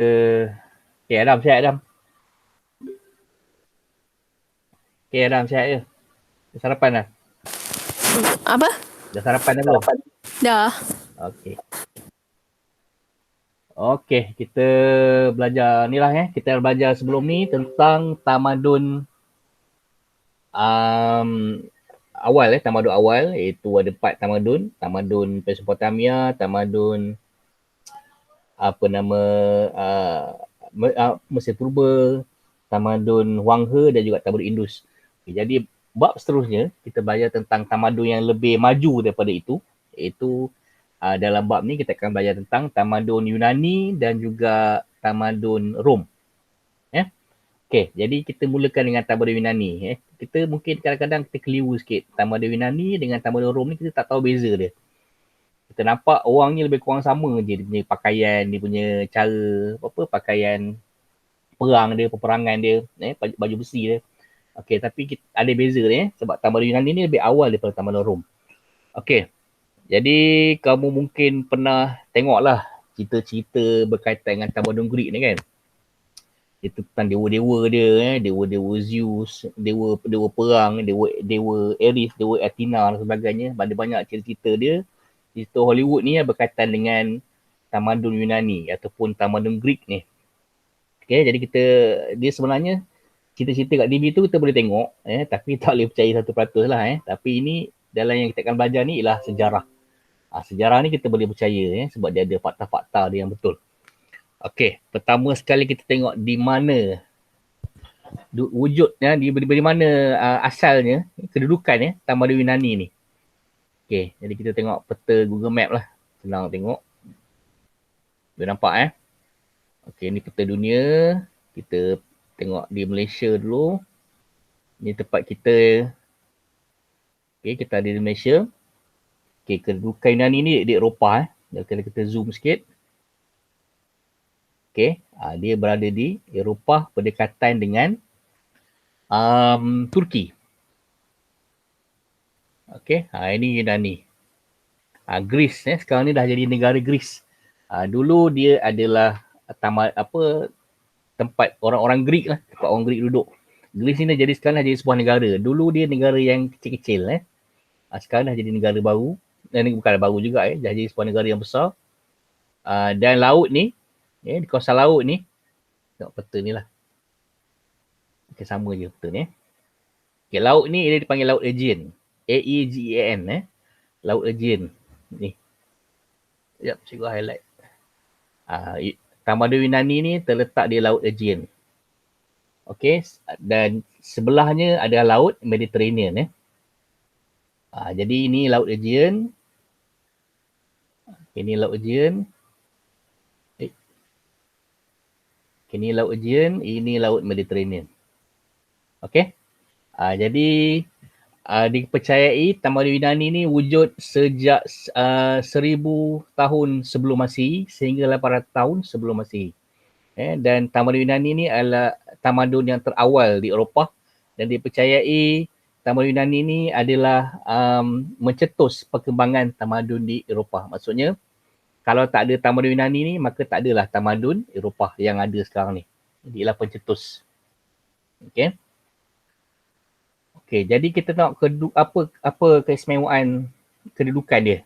Okay, Adam, sihat Adam. Okay, Adam, sihat je. Dah sarapan dah? Apa? Dah sarapan dah belum? Dah. Okay. Okay, kita belajar ni lah Kita belajar sebelum ni tentang tamadun awal tamadun awal, iaitu ada 4 tamadun. Tamadun Mesopotamia, tamadun apa nama Mesir Purba, tamadun Wang He dan juga tamadun Indus. Okay, jadi bab seterusnya kita belajar tentang tamadun yang lebih maju daripada itu, iaitu dalam bab ni kita akan belajar tentang tamadun Yunani dan juga tamadun Rom. Okay, jadi kita mulakan dengan tamadun Yunani. Kita mungkin kadang-kadang kita keliru sikit. Tamadun Yunani dengan tamadun Rom ni kita tak tahu beza dia. Kita nampak orang ni lebih kurang sama je. Dia punya pakaian, dia punya cara, pakaian perang dia, peperangan dia, baju besi dia. Okay, tapi ada beza dia sebab tamadun Yunani ni lebih awal daripada tamadun Rom. Okay, jadi kamu mungkin pernah tengok lah cerita-cerita berkaitan dengan tamadun Greek ni kan. Itu tentang dewa-dewa dia, dewa-dewa Zeus, dewa perang, dewa Ares, dewa Athena dan sebagainya. Banyak cerita dia. Cerita Hollywood ni berkaitan dengan tamadun Yunani ataupun tamadun Greek ni. Okay, jadi dia sebenarnya cerita-cerita kat TV tu kita boleh tengok, tapi tak boleh percaya 100% lah. Tapi ini dalam yang kita akan belajar ni ialah sejarah. Sejarah ni kita boleh percaya sebab dia ada fakta-fakta dia yang betul. Okey, pertama sekali kita tengok di mana wujudnya, di mana asalnya, kedudukan tamadun Yunani ni. Okey, jadi kita tengok peta Google Map lah. Senang tengok. Boleh nampak Okey, ni peta dunia. Kita tengok di Malaysia dulu. Ni tempat kita. Okey, kita ada di Malaysia. Okey, kedudukan Yunani ni di Eropah. Kalau kita zoom sikit. Okey, dia berada di Eropah berdekatan dengan Turki. Okey, ini Yunani. Greece sekarang ni dah jadi negara Greece. Dulu dia adalah tempat orang-orang Greek lah, tempat orang Greek duduk. Greece ni jadi sekarang dah jadi sebuah negara. Dulu dia negara yang kecil-kecil sekarang dah jadi negara baru. Bukan baru juga dah jadi sebuah negara yang besar. Dan laut ni, di kawasan laut ni, tengok peta ni lah. Okay, sama je peta ni. Okay, laut ni dia dipanggil Laut Aegean. A-E-G-E-A-N Laut Aegean. Ni. Sekejap, cikgu highlight. Tamadun Yunani ni terletak di Laut Aegean. Okey, dan sebelahnya ada Laut Mediterranean. Jadi ini Laut Aegean. Ini Laut Aegean. Ini Laut Aegean, ini Laut Mediterranean. Okey. Jadi dipercayai tamadun Yunani ni wujud sejak 1000 tahun sebelum Masihi sehingga 800 tahun sebelum Masihi. Dan tamadun Yunani ni adalah tamadun yang terawal di Eropah dan dipercayai tamadun Yunani ni adalah mencetus perkembangan tamadun di Eropah. Maksudnya kalau tak ada tamadun Yunani ni maka tak adalah tamadun Eropah yang ada sekarang ni. Dia ialah pencetus. Okey. Okey, jadi kita tengok apa keistimewaan kedudukan dia.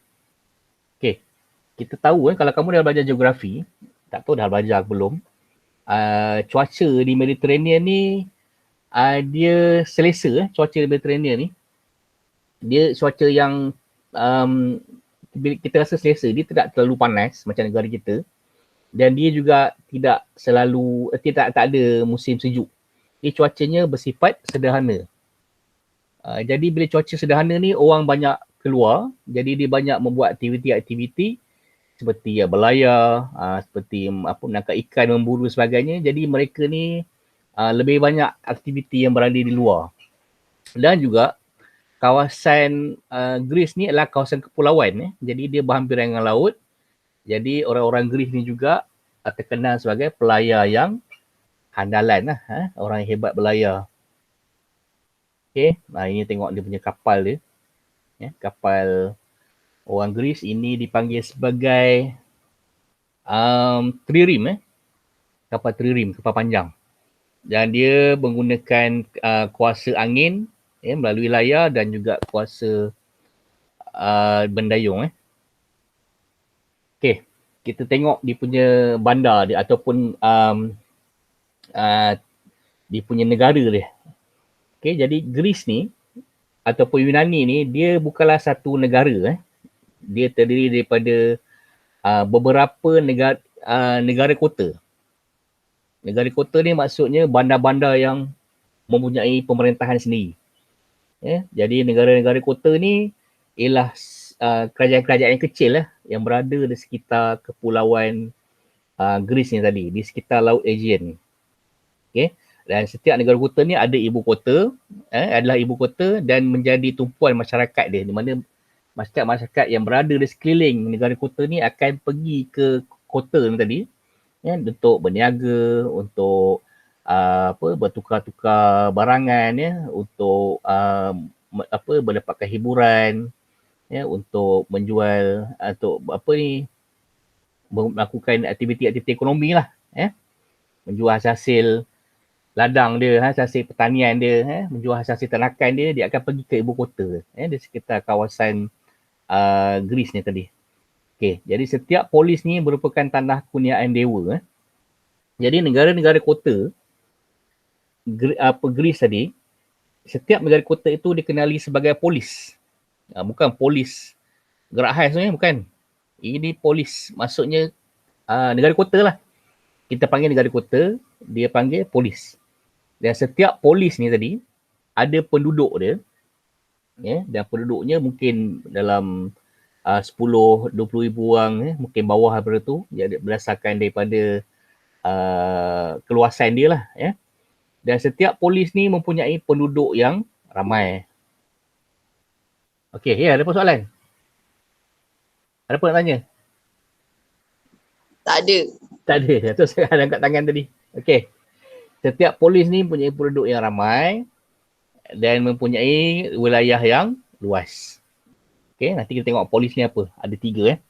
Okey. Kita tahu kalau kamu dah belajar geografi, tak tahu dah belajar belum, cuaca di Mediterranean ni dia selesa. Cuaca di Mediterranean ni dia cuaca yang kita rasa selesa. Dia tidak terlalu panas macam negara kita dan dia juga tidak selalu tak ada musim sejuk. Dia cuacanya bersifat sederhana. Jadi bila cuaca sederhana ni orang banyak keluar, jadi dia banyak membuat aktiviti-aktiviti seperti berlayar, seperti menangkap ikan, memburu sebagainya. Jadi mereka ni lebih banyak aktiviti yang berada di luar. Dan juga kawasan Greece ni adalah kawasan kepulauan. Jadi dia berhampiran dengan laut. Jadi orang-orang Greece ni juga terkenal sebagai pelayar yang handalan lah. Orang yang hebat berlayar. Okay, ini tengok dia punya kapal dia. Kapal orang Greece ini dipanggil sebagai trireme. kapal tririm, kapal panjang. Dan dia menggunakan kuasa angin melalui layar dan juga kuasa mendayung. Okay, kita tengok dia punya bandar dia ataupun dia punya negara dia. Okay, jadi Greece ni ataupun Yunani ni dia bukanlah satu negara. Dia terdiri daripada beberapa negara kota. Negara kota ni maksudnya bandar-bandar yang mempunyai pemerintahan sendiri. Jadi negara-negara kota ni ialah kerajaan-kerajaan yang kecil yang berada di sekitar kepulauan Greece ni tadi, di sekitar Laut Aegean. Okay? Dan setiap negara kota ni ada ibu kota, adalah ibu kota dan menjadi tumpuan masyarakat dia, di mana masyarakat yang berada di sekeliling negara kota ni akan pergi ke kota ni tadi untuk berniaga, untuk bertukar-tukar barangan, untuk mendapatkan hiburan, untuk menjual, untuk melakukan aktiviti-aktiviti ekonomi lah, menjual hasil ladang dia, hasil pertanian dia, menjual hasil ternakan dia akan pergi ke ibu kota di sekitar kawasan Greece ni tadi. Okay, jadi setiap polis ni merupakan tanah kurniaan dewa. Jadi negara-negara kota Greece tadi, setiap negara kota itu dikenali sebagai polis. Bukan polis gerak hal sebenarnya, bukan. Ini polis, maksudnya negara kota lah. Kita panggil negara kota, dia panggil polis. Dan setiap polis ni tadi ada penduduk dia, dan penduduknya mungkin dalam 10-20 ribu orang, mungkin bawah daripada tu, berdasarkan daripada keluasan dia lah. Dan setiap polis ni mempunyai penduduk yang ramai. Okey, ada apa soalan? Ada apa nak tanya? Tak ada. Tak ada, tu saya ada angkat tangan tadi. Okey. Setiap polis ni mempunyai penduduk yang ramai dan mempunyai wilayah yang luas. Okey, nanti kita tengok polis ni apa. Ada 3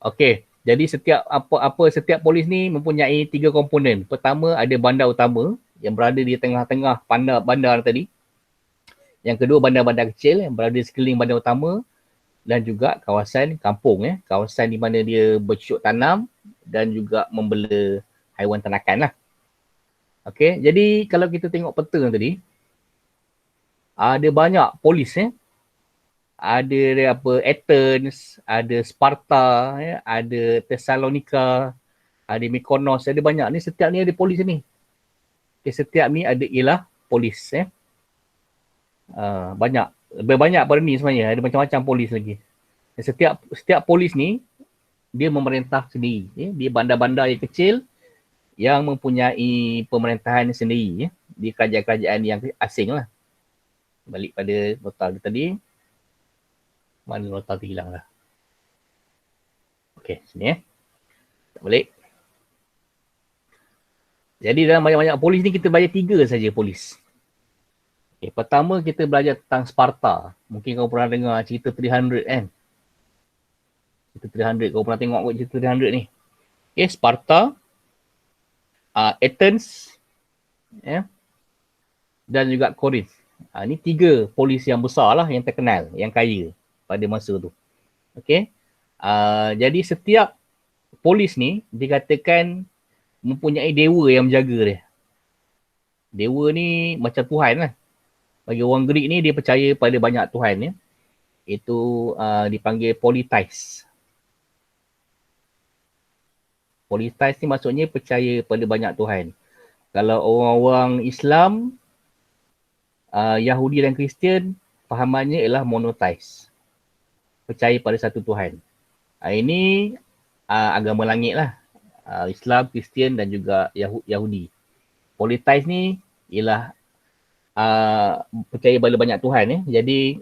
Okey, jadi setiap polis ni mempunyai 3 komponen. Pertama ada bandar utama yang berada di tengah-tengah bandar tadi. Yang kedua bandar-bandar kecil yang berada di sekeliling bandar utama dan juga kawasan kampung, kawasan di mana dia bercocok tanam dan juga membela haiwan ternakan lah. Okey, jadi kalau kita tengok peta tadi, ada banyak polis ada Athens, ada Sparta, ada Thessalonica, ada Mykonos, ada banyak ni, setiap ni ada polis ni. Okay, setiap ni ada ialah polis. Banyak, lebih banyak pada ni sebenarnya, ada macam-macam polis lagi. Dan setiap polis ni dia memerintah sendiri. Dia bandar-bandar yang kecil yang mempunyai pemerintahan sendiri di kerajaan-kerajaan yang asing lah. Balik pada nota tadi. Mana nota tu hilang lah. Okey, sini tak balik. Jadi dalam banyak-banyak polis ni kita belajar 3 saja polis. Okay, pertama kita belajar tentang Sparta. Mungkin kau pernah dengar cerita 300 kan? Cerita 300, kau pernah tengok cerita 300 ni. Okay, Sparta, Athens, dan juga Corinth. Ni 3 polis yang besar lah, yang terkenal, yang kaya pada masa tu. Okay. Jadi setiap polis ni dikatakan mempunyai dewa yang menjaga dia. Dewa ni macam Tuhan lah. Bagi orang Greek ni dia percaya pada banyak Tuhan. Itu dipanggil Polytheist. Polytheist ni maksudnya percaya pada banyak Tuhan. Kalau orang-orang Islam, Yahudi dan Kristian, fahamannya ialah monotheist. Percaya pada satu Tuhan. Ini agama langit lah. Islam, Kristian dan juga Yahudi. Polytheist ni ialah percaya pada banyak Tuhan. Jadi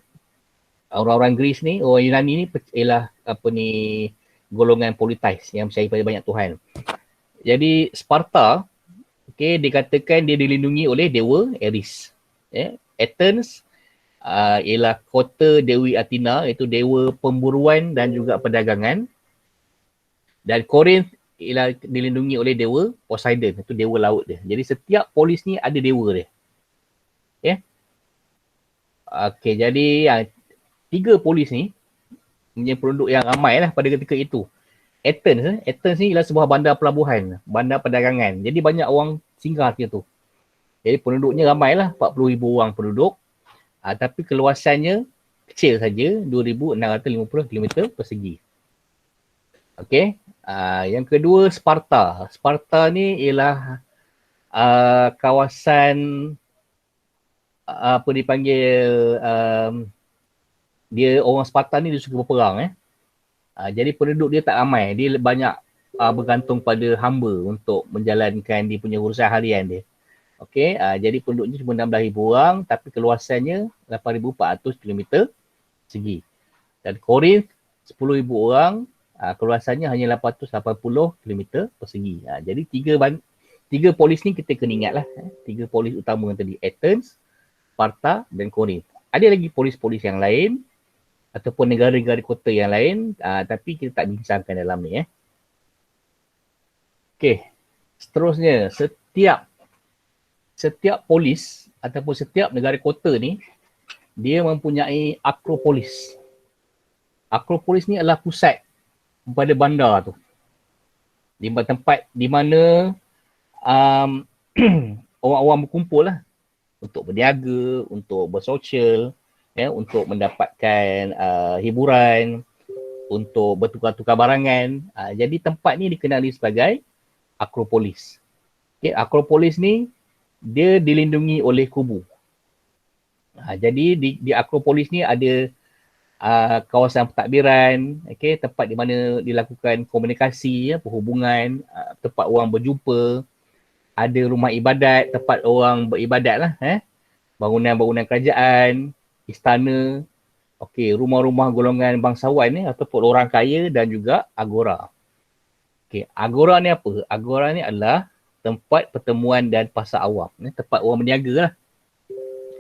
orang-orang Greece ni, orang Yunani ni ialah golongan Polytheist yang percaya pada banyak Tuhan. Jadi Sparta, dikatakan dia dilindungi oleh dewa Ares. Athens ialah kota Dewi Athena, iaitu dewa pemburuan dan juga perdagangan. Dan Corinth ialah dilindungi oleh dewa Poseidon, itu dewa laut dia. Jadi setiap polis ni ada dewa dia. Okay. Okay, jadi 3 polis ni menjadi penduduk yang ramai lah pada ketika itu. Athens ni ialah sebuah bandar pelabuhan, bandar perdagangan. Jadi banyak orang singgah ke tu. Jadi penduduknya ramai lah, 40,000 orang penduduk. Tapi keluasannya kecil saja, 2,650 km persegi. Okay. Yang kedua, Sparta. Sparta ni ialah kawasan apa dipanggil, dia orang Sparta ni dia suka berperang. Jadi penduduk dia tak ramai. Dia banyak bergantung pada hamba untuk menjalankan dia punya urusan harian dia. Okey, jadi penduduknya cuma 16,000 orang tapi keluasannya 8,400 km segi. Dan Korinth 10,000 orang, keluasannya hanya 880 km persegi. Jadi tiga polis ni kita kena ingat lah. 3 polis utama tadi, Athens, Sparta dan Korinth. Ada lagi polis-polis yang lain ataupun negara-negara kota yang lain, tapi kita tak bincangkan dalam ni. Okey, seterusnya, setiap polis ataupun setiap negara kota ni, dia mempunyai Akropolis. Akropolis ni adalah pusat pada bandar tu. Di tempat di mana orang-orang berkumpul lah untuk berniaga, untuk bersosial, untuk mendapatkan hiburan, untuk bertukar-tukar barangan. Jadi tempat ni dikenali sebagai Akropolis. Okay, Akropolis ni dia dilindungi oleh kubu. Jadi di Akropolis ni ada kawasan pentadbiran, okay, tempat di mana dilakukan komunikasi, perhubungan, tempat orang berjumpa, ada rumah ibadat, tempat orang beribadat lah, bangunan-bangunan kerajaan, istana, okay, rumah-rumah golongan bangsawan ataupun orang kaya dan juga agora. Okay, agora ni apa? Agora ni adalah tempat pertemuan dan pasar awam, tempat orang berniaga lah.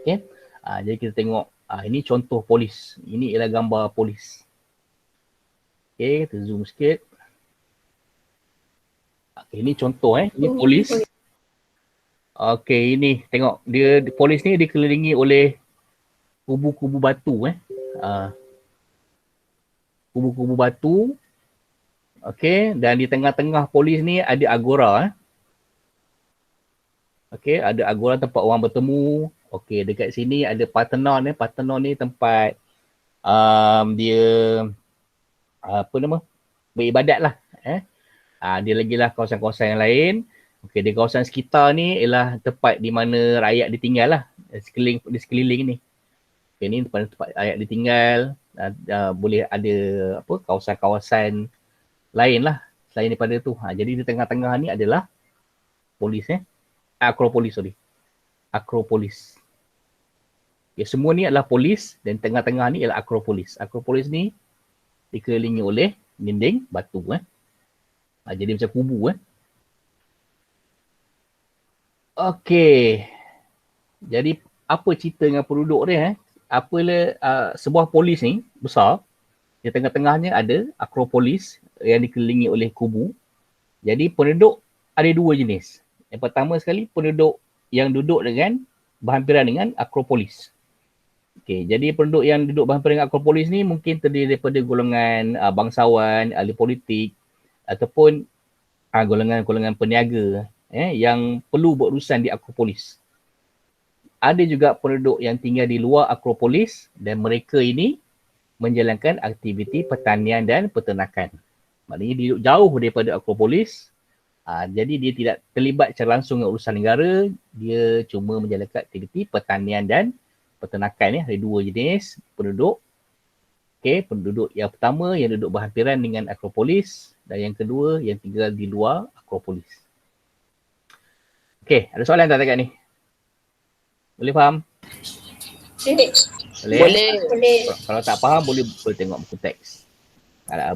Okay. Jadi kita tengok, ini contoh polis. Ini ialah gambar polis. Okay, kita zoom sikit. Okay, ini contoh ini polis. Okay, ini tengok, dia polis ni dikelilingi oleh kubu-kubu batu. Kubu-kubu batu. Okay, dan di tengah-tengah polis ni ada agora. Okay, ada agora tempat orang bertemu. Okay, dekat sini ada Parthenon. Parthenon ni tempat dia beribadat lah. Dia lagi lah kawasan-kawasan yang lain. Okay, di kawasan sekitar ni ialah tempat di mana rakyat ditinggal lah. Di sekeliling ni. Okay, ni tempat rakyat ditinggal. Boleh ada kawasan-kawasan lain lah selain daripada tu. Jadi di tengah-tengah ni adalah polis. Akropolis. Okay, semua ni adalah polis dan tengah-tengah ni ialah Akropolis. Akropolis ni dikelilingi oleh dinding batu. Jadi macam kubu. Okey. Jadi apa cerita dengan penduduk dia? Sebuah polis ni besar. Di tengah-tengahnya ada Akropolis yang dikelilingi oleh kubu. Jadi penduduk ada 2 jenis. Yang pertama sekali, penduduk yang duduk dengan berhampiran dengan Akropolis. Okey, jadi penduduk yang duduk berhampiran dengan Akropolis ni mungkin terdiri daripada golongan bangsawan, ahli politik ataupun golongan-golongan peniaga yang perlu berurusan di Akropolis. Ada juga penduduk yang tinggal di luar Akropolis dan mereka ini menjalankan aktiviti pertanian dan peternakan. Maknanya dia duduk jauh daripada Akropolis. Jadi dia tidak terlibat secara langsung dengan urusan negara, dia cuma menjalankan aktiviti pertanian dan peternakan. Ada 2 jenis penduduk. Okay, penduduk yang pertama yang duduk berhampiran dengan Akropolis dan yang kedua yang tinggal di luar Akropolis. Okay, ada soalan tak dekat ni? Boleh faham? Boleh. Kalau tak faham boleh tengok buku teks.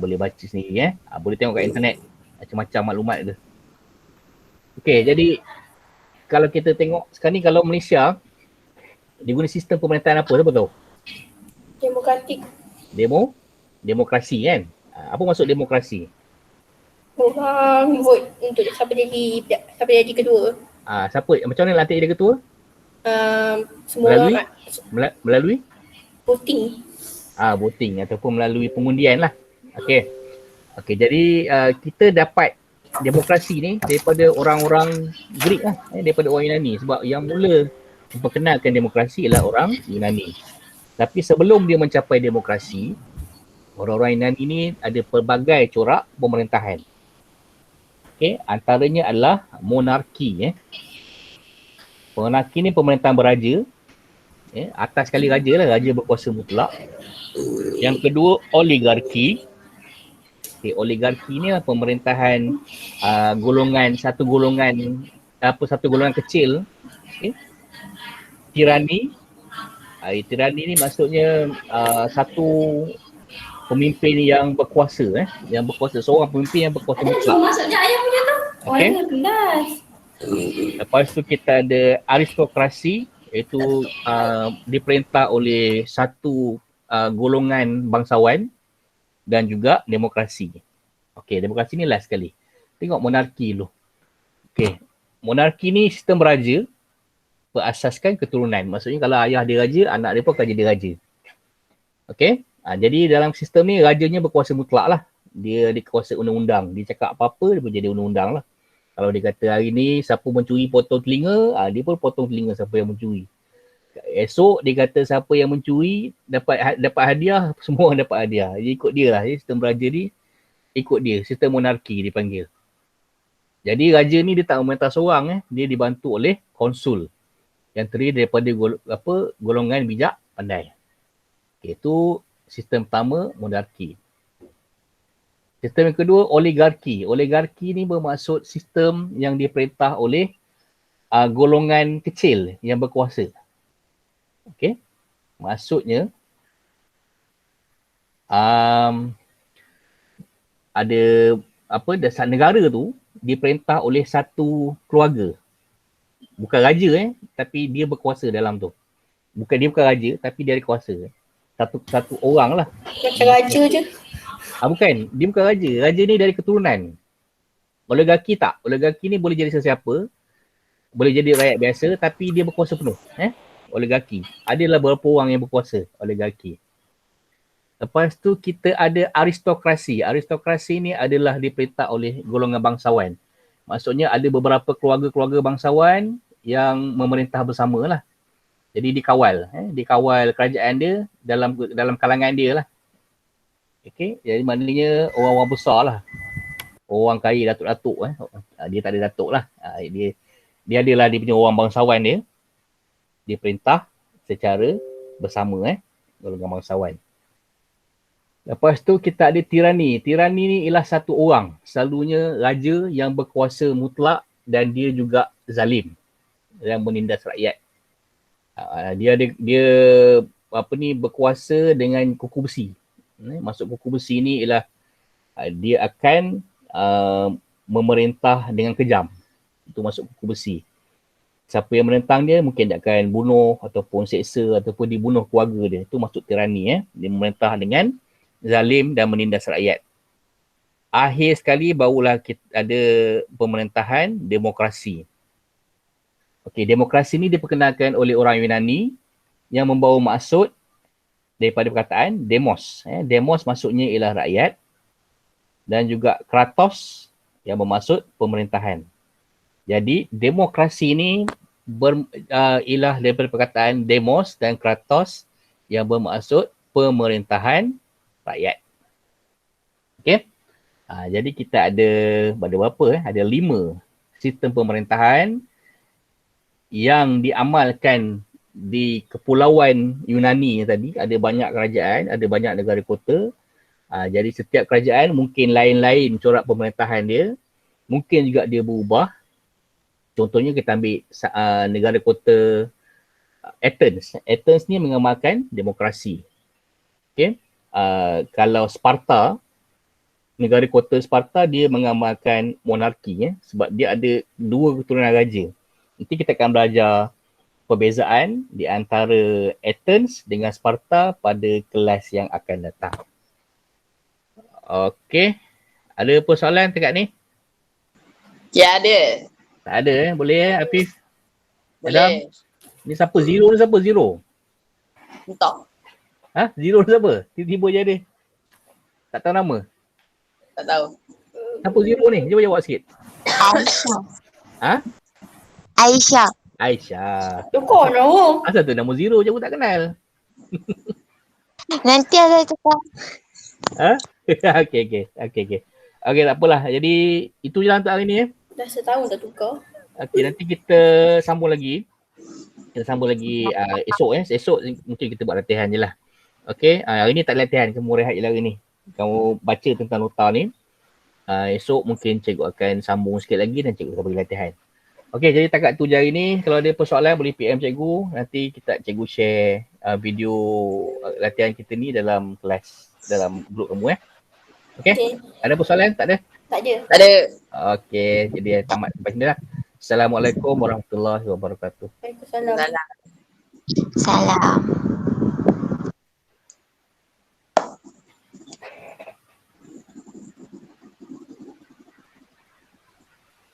Boleh baca sendiri. Boleh tengok kat internet macam-macam maklumat dia. Okey, jadi kalau kita tengok sekarang ni, kalau Malaysia dia guna sistem pemerintahan apa, siapa tahu? Demokratik. Demokrasi kan? Apa maksud demokrasi? Orang vote untuk siapa jadi kedua. Siapa? Macam mana lantik dia ketua? Semua orang Melalui voting. voting ataupun melalui pengundian lah. Okey. Jadi kita dapat demokrasi ni daripada orang-orang Greek lah, daripada orang Yunani, sebab yang mula memperkenalkan demokrasi ialah orang Yunani. Tapi sebelum dia mencapai demokrasi, orang-orang Yunani ni ada pelbagai corak pemerintahan. Okey, antaranya adalah monarki. Monarki ni pemerintahan beraja. Atas sekali raja lah, raja berkuasa mutlak. Yang kedua, oligarki. Oligarki ni lah pemerintahan satu golongan kecil. Tirani. Tirani ni maksudnya satu pemimpin yang berkuasa, seorang pemimpin yang berkuasa mutlak. Maksudnya ayah punya tu. Okay. Lepas tu kita ada aristokrasi, iaitu diperintah oleh satu golongan bangsawan, dan juga demokrasi. Okey, demokrasi ni last sekali. Tengok monarki dulu. Okey, monarki ni sistem beraja berasaskan keturunan. Maksudnya kalau ayah dia raja, anak dia pun akan jadi raja. Okey, jadi dalam sistem ni rajanya berkuasa mutlak lah. Dia dikuasai undang-undang. Dia cakap apa-apa, dia pun jadi undang-undang lah. Kalau dia kata hari ni siapa mencuri potong telinga, dia pun potong telinga siapa yang mencuri. Esok dia kata siapa yang mencuri dapat hadiah, semua orang dapat hadiah. Dia ikut dia lah. Sistem beraja ni ikut dia. Sistem monarki dipanggil. Jadi raja ni dia tak memerintah seorang. Dia dibantu oleh konsul yang terdiri daripada golongan bijak pandai. Itu sistem pertama, monarki. Sistem yang kedua, oligarki. Oligarki ni bermaksud sistem yang diperintah oleh golongan kecil yang berkuasa. Okey, maksudnya ada dasar negara tu diperintah oleh satu keluarga. Bukan raja tapi dia berkuasa dalam tu. Dia bukan raja tapi dia ada kuasa. Satu orang lah. Macam raja je. Bukan, dia bukan raja. Raja ni dari keturunan. Oligarki tak. Oligarki ni boleh jadi sesiapa. Boleh jadi rakyat biasa tapi dia berkuasa penuh. Oligarki. Adalah beberapa orang yang berkuasa oligarki. Lepas tu kita ada aristokrasi. Aristokrasi ni adalah diperintah oleh golongan bangsawan. Maksudnya ada beberapa keluarga-keluarga bangsawan yang memerintah bersama lah. Jadi dikawal. Dikawal kerajaan dia dalam kalangan dia lah. Okay? Jadi maknanya orang-orang besar lah. Orang kaya, datuk-datuk. Dia tak ada datuk lah. Dia adalah dia punya orang bangsawan dia. Dia perintah secara bersama golongan bangsawan. Lepas tu kita ada tirani. Tirani ni ialah satu orang. Selalunya raja yang berkuasa mutlak dan dia juga zalim. Yang menindas rakyat. Dia berkuasa dengan kuku besi. Maksud kuku besi ni ialah dia akan memerintah dengan kejam. Itu maksud kuku besi. Siapa yang menentang dia mungkin dia akan bunuh ataupun seksa ataupun dibunuh keluarga dia. Itu maksud tirani. Dia memerintah dengan zalim dan menindas rakyat. Akhir sekali barulah kita ada pemerintahan demokrasi. Okey, demokrasi ni diperkenalkan oleh orang Yunani yang membawa maksud daripada perkataan demos. Demos maksudnya ialah rakyat dan juga kratos yang bermaksud pemerintahan. Jadi demokrasi ni ialah daripada perkataan demos dan kratos yang bermaksud pemerintahan rakyat. Okey. Jadi kita ada berapa? Ada 5 sistem pemerintahan yang diamalkan di kepulauan Yunani tadi. Ada banyak kerajaan, ada banyak negara kota. Jadi setiap kerajaan mungkin lain-lain corak pemerintahan dia. Mungkin juga dia berubah. Contohnya kita ambil negara kota Athens. Athens ni mengamalkan demokrasi. Okay. Kalau Sparta, negara kota Sparta dia mengamalkan monarki. Sebab dia ada 2 keturunan raja. Nanti kita akan belajar perbezaan di antara Athens dengan Sparta pada kelas yang akan datang. Okay. Ada persoalan dekat ni? Ya ada. Tak ada boleh Hafiz? Boleh. Ni siapa? Zero ni siapa? Zero? Entah. Ha? Zero ni siapa? Tiba-tiba je ada. Tak tahu nama? Tak tahu. Siapa Zero ni? Cuba jawab sikit. Aisyah. Ha? Aisyah. Aisyah. Tu kau no. Asal tu nama Zero je aku tak kenal. Nanti ada cakap. Ha? Okay. Okay, tak apalah. Jadi itu je lah untuk hari ni. Dah setahun dah tukar. Okay, nanti kita sambung lagi. Esok. Esok mungkin kita buat latihan je lah. Okay, hari ni tak latihan. Kamu rehat je lah hari ni. Kamu baca tentang nota ni. Esok mungkin cikgu akan sambung sikit lagi dan cikgu akan bagi latihan. Okay, jadi takat tu je hari ni. Kalau ada persoalan boleh PM cikgu. Nanti cikgu share video latihan kita ni dalam kelas, dalam grup kamu Okay. Ada persoalan? Tak ada? Tak ada. Tak ada. Okay, jadi tamat sampai sini lah. Assalamualaikum warahmatullahi wabarakatuh. Waalaikumsalam. Salah. Salam.